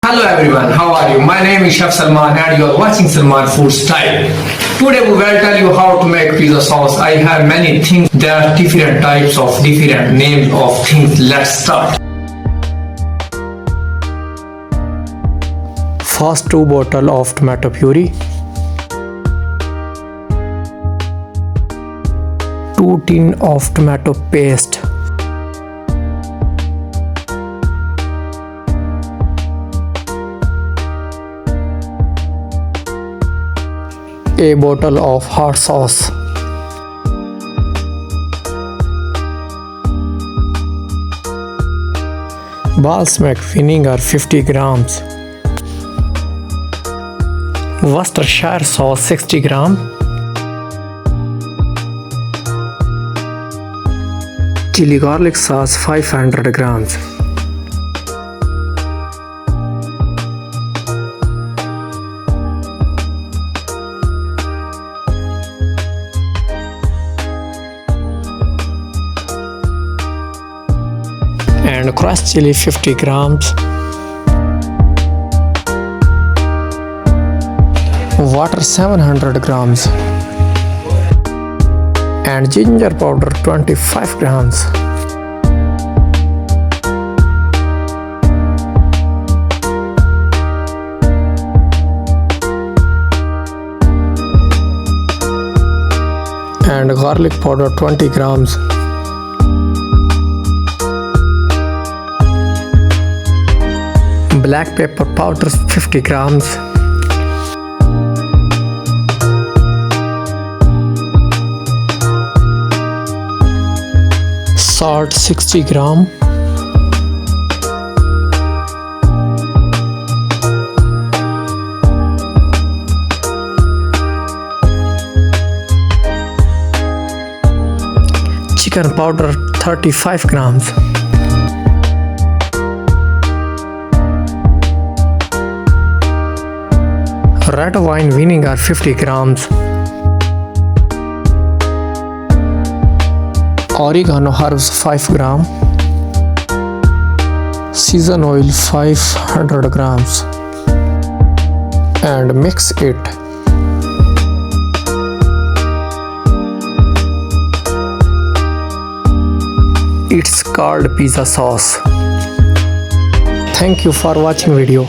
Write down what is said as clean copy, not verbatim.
Hello everyone, how are you? My name is Chef Salman and you are watching Salman Food Style. Today we will tell you how to make pizza sauce. I have many things. There are different types of different names of things. Let's start. First 2 bottles of tomato puree, 2 tins of tomato paste, a bottle of hot sauce, balsamic vinegar 50 grams, Worcestershire sauce 60 grams, chili garlic sauce 500 grams, and crushed chili 50 grams, water 700 grams, and ginger powder 25 grams. And garlic powder 20 grams. Black pepper powder 50 grams. Salt 60 grams. Chicken powder 35 grams. Red wine vinegar 50 grams. Oregano herbs 5 grams. Season oil 500 grams. And mix it. It's called pizza sauce. Thank you for watching video.